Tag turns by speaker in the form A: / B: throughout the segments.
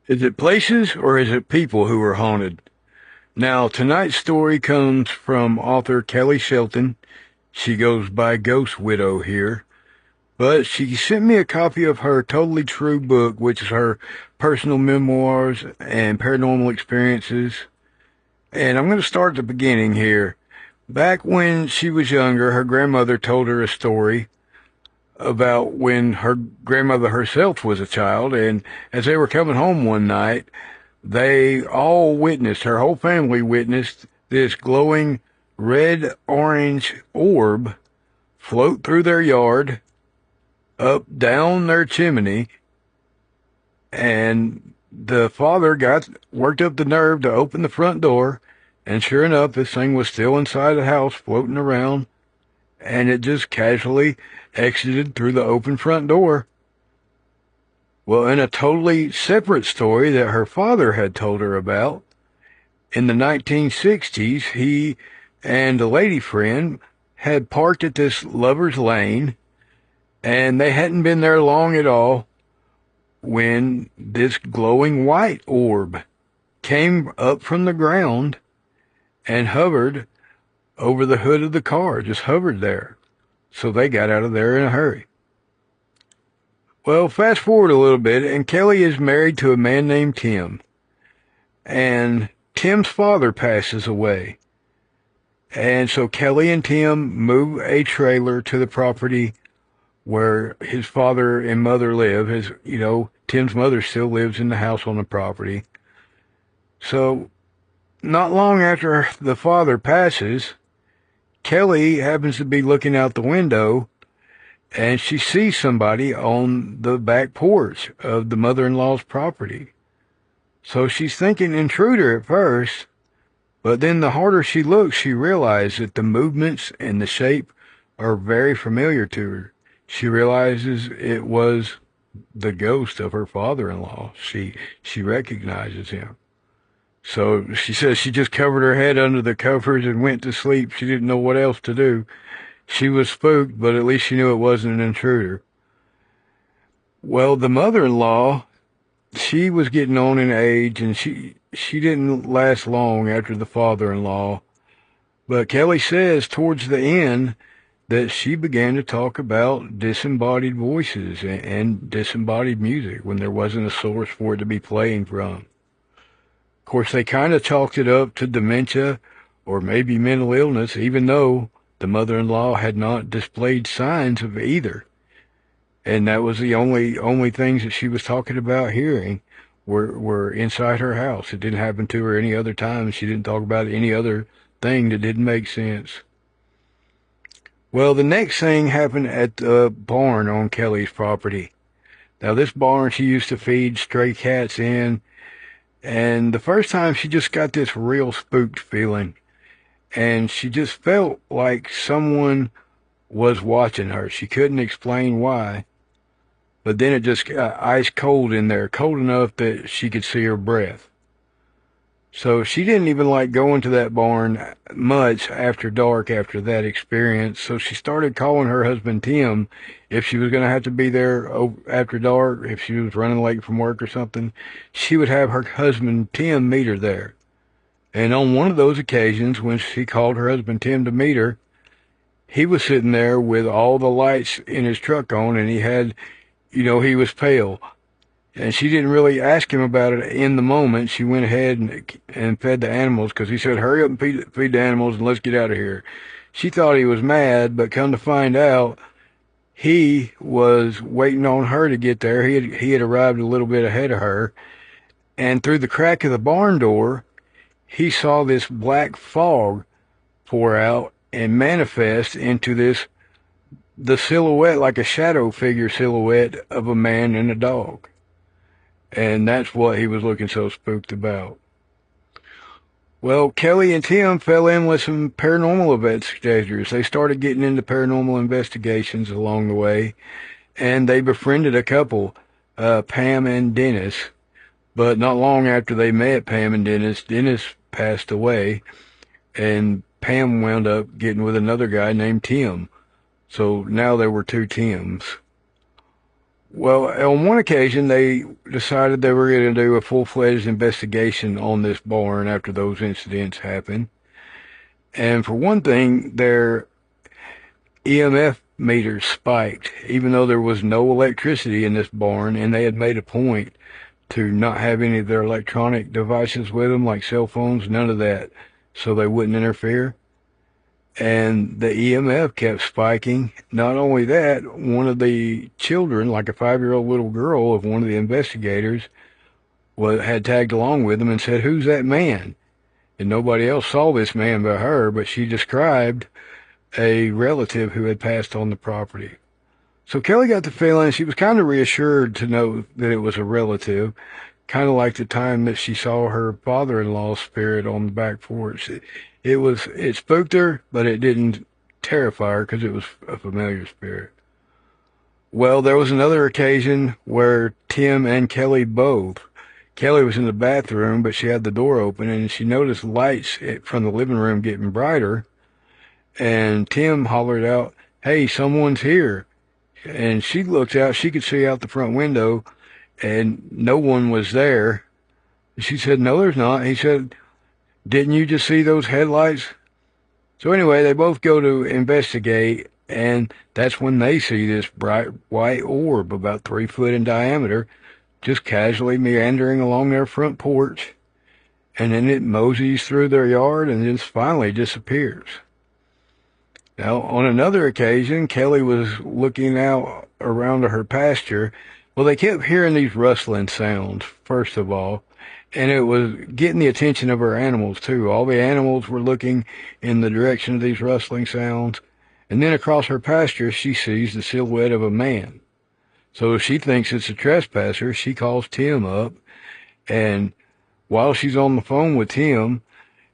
A: Is it places or is it people who are haunted? Now, tonight's story comes from author Kelly Shelton. She goes by Ghost Widow here, but she sent me a copy of her totally true book, which is her personal memoirs and paranormal experiences. And I'm going to start at the beginning here. Back when she was younger, her grandmother told her a story about when her grandmother herself was a child, and as they were coming home one night, they all witnessed, her whole family witnessed, this glowing red-orange orb float through their yard, up, down their chimney, and the father worked up the nerve to open the front door, and sure enough, this thing was still inside the house, floating around, and it just casually exited through the open front door. Well, in a totally separate story that her father had told her about, in the 1960s, he and a lady friend had parked at this lover's lane, and they hadn't been there long at all when this glowing white orb came up from the ground and hovered over the hood of the car, just hovered there. So they got out of there in a hurry. Well, fast forward a little bit, and Kelly is married to a man named Tim. And Tim's father passes away. And so Kelly and Tim move a trailer to the property where his father and mother live. Tim's mother still lives in the house on the property. So, not long after the father passes, Kelly happens to be looking out the window, and she sees somebody on the back porch of the mother-in-law's property. So she's thinking intruder at first, but then the harder she looks, she realizes that the movements and the shape are very familiar to her. She realizes it was the ghost of her father-in-law. She recognizes him. So she says she just covered her head under the covers and went to sleep. She didn't know what else to do. She was spooked, but at least she knew it wasn't an intruder. Well, the mother-in-law, she was getting on in age, and she didn't last long after the father-in-law. But Kelly says towards the end that she began to talk about disembodied voices and disembodied music when there wasn't a source for it to be playing from. Of course, they kind of chalked it up to dementia or maybe mental illness, even though the mother-in-law had not displayed signs of either. And that was the only things that she was talking about hearing were inside her house. It didn't happen to her any other time. She didn't talk about any other thing that didn't make sense. Well, the next thing happened at the barn on Kelly's property. Now, this barn she used to feed stray cats in, and the first time she just got this real spooked feeling, and she just felt like someone was watching her. She couldn't explain why, but then it just got ice cold in there, cold enough that she could see her breath. So she didn't even like going to that barn much after dark after that experience. So she started calling her husband Tim if she was going to have to be there after dark, if she was running late from work or something. She would have her husband Tim meet her there. And on one of those occasions when she called her husband Tim to meet her, he was sitting there with all the lights in his truck on, and he was pale. And she didn't really ask him about it in the moment. She went ahead and fed the animals because he said, hurry up and feed the animals and let's get out of here. She thought he was mad, but come to find out, he was waiting on her to get there. He had arrived a little bit ahead of her. And through the crack of the barn door, he saw this black fog pour out and manifest into the silhouette, like a shadow figure silhouette of a man and a dog. And that's what he was looking so spooked about. Well, Kelly and Tim fell in with some paranormal investigators. They started getting into paranormal investigations along the way, and they befriended a couple, Pam and Dennis. But not long after they met Pam and Dennis passed away, and Pam wound up getting with another guy named Tim. So now there were two Tims. Well, on one occasion, they decided they were going to do a full-fledged investigation on this barn after those incidents happened. And for one thing, their EMF meters spiked, even though there was no electricity in this barn, and they had made a point to not have any of their electronic devices with them, like cell phones, none of that, so they wouldn't interfere. And the EMF kept spiking. Not only that, one of the children, like a 5-year-old little girl of one of the investigators, had tagged along with them and said, "Who's that man?" And nobody else saw this man but her, but she described a relative who had passed on the property. So Kelly got the feeling she was kind of reassured to know that it was a relative, kind of like the time that she saw her father-in-law's spirit on the back porch. It spooked her, but it didn't terrify her because it was a familiar spirit. Well, there was another occasion where Tim and Kelly both. Kelly was in the bathroom, but she had the door open, and she noticed lights from the living room getting brighter. And Tim hollered out, "Hey, someone's here." And she looked out. She could see out the front window, and no one was there. She said, "No, there's not." He said, "Didn't you just see those headlights?" So anyway, they both go to investigate, and that's when they see this bright white orb about 3 foot in diameter just casually meandering along their front porch, and then it moseys through their yard and just finally disappears. Now, on another occasion, Kelly was looking out around her pasture. Well, they kept hearing these rustling sounds, first of all, and it was getting the attention of her animals, too. All the animals were looking in the direction of these rustling sounds. And then across her pasture, she sees the silhouette of a man. So she thinks it's a trespasser. She calls Tim up, and while she's on the phone with Tim,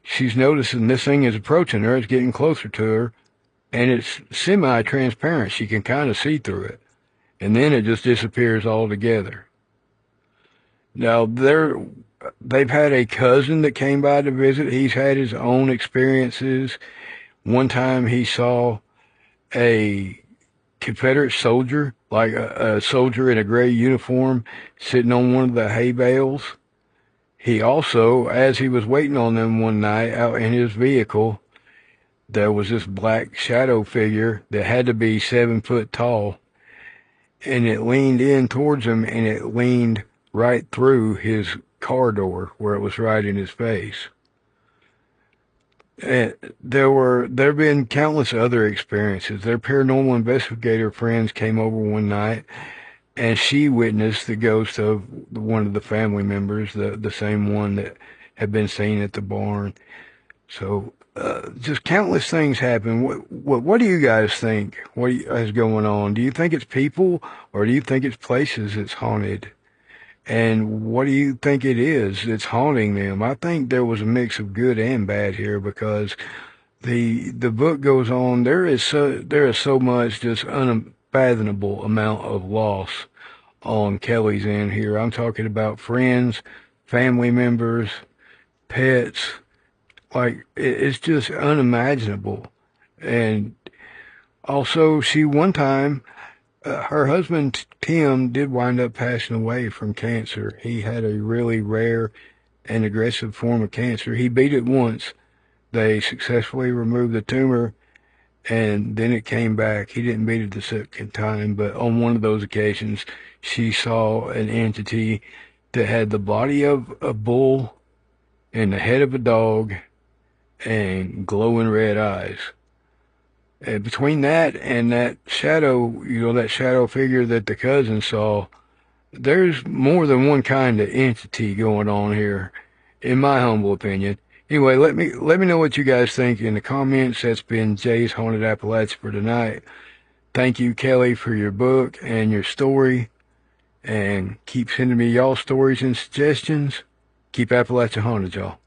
A: she's noticing this thing is approaching her. It's getting closer to her, and it's semi-transparent. She can kind of see through it. And then it just disappears altogether. Now, they've had a cousin that came by to visit. He's had his own experiences. One time he saw a Confederate soldier, like a soldier in a gray uniform, sitting on one of the hay bales. He also, as he was waiting on them one night out in his vehicle, there was this black shadow figure that had to be 7 foot tall, and it leaned in towards him, and it leaned right through his car door where it was right in his face. And there've been countless other experiences. Their paranormal investigator friends came over one night, and she witnessed the ghost of one of the family members, the same one that had been seen at the barn. So just countless things happen. What do you guys think? What is going on? Do you think it's people, or do you think it's places that's haunted? And what do you think it is that's haunting them? I think there was a mix of good and bad here, because the book goes on. There is so much just unfathomable amount of loss on Kelly's end here. I'm talking about friends, family members, pets. Like, it's just unimaginable. And also, she one time, her husband, Tim, did wind up passing away from cancer. He had a really rare and aggressive form of cancer. He beat it once. They successfully removed the tumor, and then it came back. He didn't beat it the second time, but on one of those occasions, she saw an entity that had the body of a bull and the head of a dog and glowing red eyes. And between that and that shadow, that shadow figure that the cousin saw, there's more than one kind of entity going on here, in my humble opinion. Anyway, let me know what you guys think in the comments. That's been Jay's Haunted Appalachia for tonight. Thank you, Kelly, for your book and your story. And keep sending me y'all stories and suggestions. Keep Appalachia haunted, y'all.